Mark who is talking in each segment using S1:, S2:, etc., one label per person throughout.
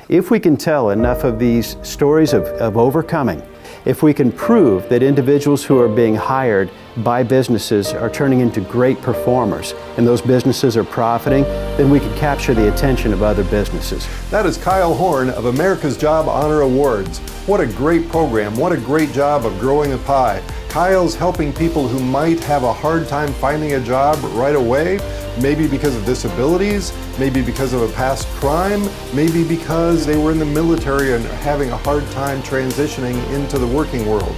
S1: If we can tell enough of these stories of overcoming, if we can prove that individuals who are being hired by businesses are turning into great performers and those businesses are profiting, then we can capture the attention of other businesses.
S2: That is Kyle Horn of America's Job Honor Awards. What a great program, what a great job of growing the pie. Kyle's helping people who might have a hard time finding a job right away, maybe because of disabilities, maybe because of a past crime, maybe because they were in the military and having a hard time transitioning into the working world.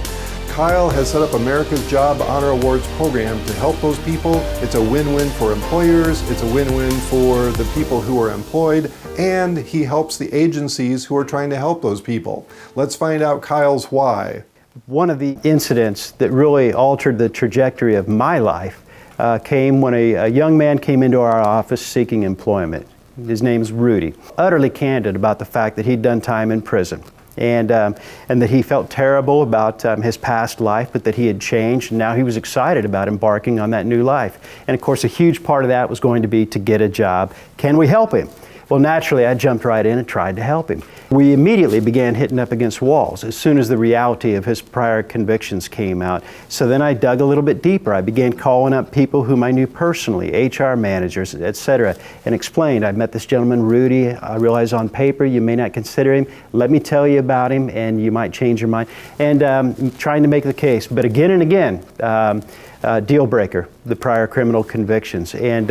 S2: Kyle has set up America's Job Honor Awards program to help those people. It's a win-win for employers, it's a win-win for the people who are employed, and he helps the agencies who are trying to help those people. Let's find out Kyle's why.
S1: One of the incidents that really altered the trajectory of my life came when a young man came into our office seeking employment. His name's Rudy. Utterly candid about the fact that he'd done time in prison. And that he felt terrible about his past life, but that he had changed, and now he was excited about embarking on that new life. And of course, a huge part of that was going to be to get a job. Can we help him? Well, naturally, I jumped right in and tried to help him. We immediately began hitting up against walls as soon as the reality of his prior convictions came out. So then I dug a little bit deeper. I began calling up people whom I knew personally, HR managers, etc., and explained, I met this gentleman, Rudy. I realize on paper you may not consider him. Let me tell you about him, and you might change your mind. And trying to make the case. But again and again, deal breaker, the prior criminal convictions. And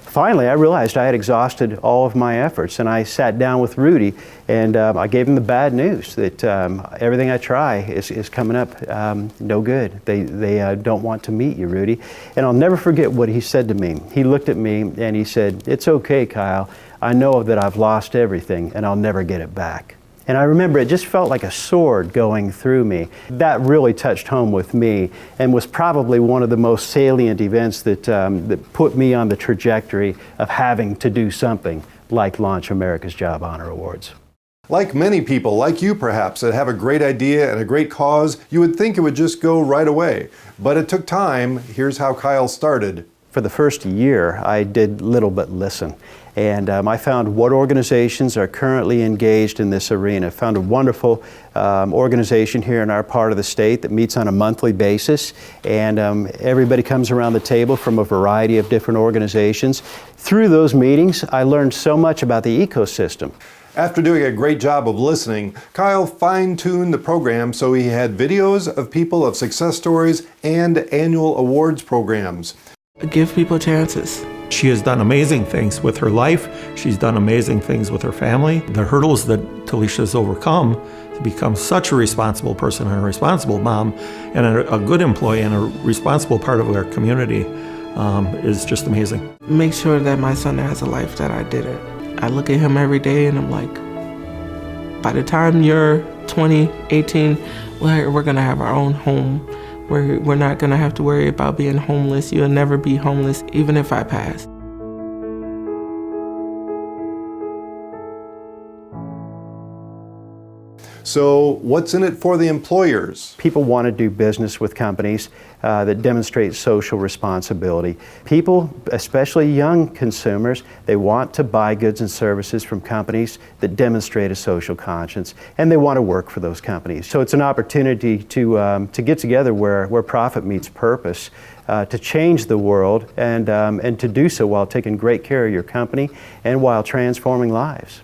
S1: finally, I realized I had exhausted all of my efforts, and I sat down with Rudy, and I gave him the bad news that everything I try is coming up no good. They don't want to meet you, Rudy. And I'll never forget what he said to me. He looked at me and he said, "It's okay, Kyle. I know that I've lost everything and I'll never get it back." And I remember it just felt like a sword going through me. That really touched home with me and was probably one of the most salient events that put me on the trajectory of having to do something like launch America's Job Honor Awards.
S2: Like many people, like you perhaps, that have a great idea and a great cause, you would think it would just go right away. But it took time. Here's how Kyle started.
S1: For the first year, I did little but listen. And I found what organizations are currently engaged in this arena. Found a wonderful organization here in our part of the state that meets on a monthly basis. And everybody comes around the table from a variety of different organizations. Through those meetings, I learned so much about the ecosystem.
S2: After doing a great job of listening, Kyle fine-tuned the program so he had videos of people, of success stories, and annual awards programs.
S3: Give people chances.
S4: She has done amazing things with her life. She's done amazing things with her family. The hurdles that Talisha has overcome to become such a responsible person and a responsible mom and a good employee and a responsible part of our community is just amazing.
S3: Make sure that my son has a life that I didn't. I look at him every day and I'm like, by the time you're 20, 18, we're gonna have our own home. We're not gonna have to worry about being homeless. You'll never be homeless, even if I pass.
S2: So what's in it for the employers?
S1: People want to do business with companies that demonstrate social responsibility. People, especially young consumers, they want to buy goods and services from companies that demonstrate a social conscience, and they want to work for those companies. So it's an opportunity to get together where profit meets purpose, to change the world, and to do so while taking great care of your company and while transforming lives.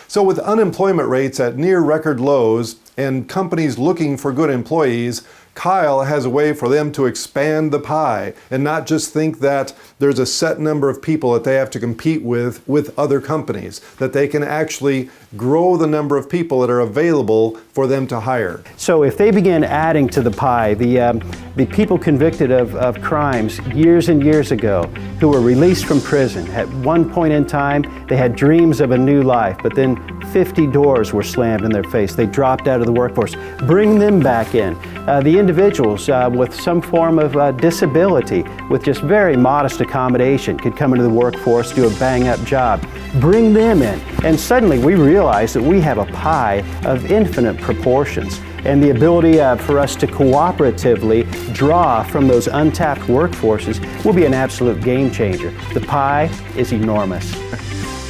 S2: So with unemployment rates at near record lows and companies looking for good employees, Kyle has a way for them to expand the pie and not just think that there's a set number of people that they have to compete with other companies, that they can actually grow the number of people that are available for them to hire.
S1: So if they begin adding to the pie, the people convicted of crimes years and years ago who were released from prison, at one point in time they had dreams of a new life, but then 50 doors were slammed in their face. They dropped out of the workforce. Bring them back in. The individuals with some form of disability, with just very modest accommodation, could come into the workforce, do a bang-up job. Bring them in. And suddenly we realize that we have a pie of infinite proportions. And the ability for us to cooperatively draw from those untapped workforces will be an absolute game changer. The pie is enormous.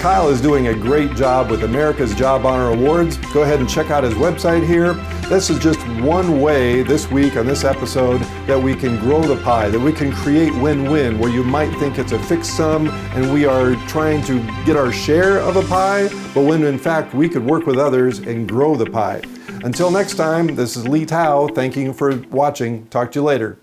S2: Kyle is doing a great job with America's Job Honor Awards. Go ahead and check out his website here. This is just one way this week on this episode that we can grow the pie, that we can create win-win, where you might think it's a fixed sum and we are trying to get our share of a pie, but when in fact we could work with others and grow the pie. Until next time, this is Lee Tao. Thanking you for watching. Talk to you later.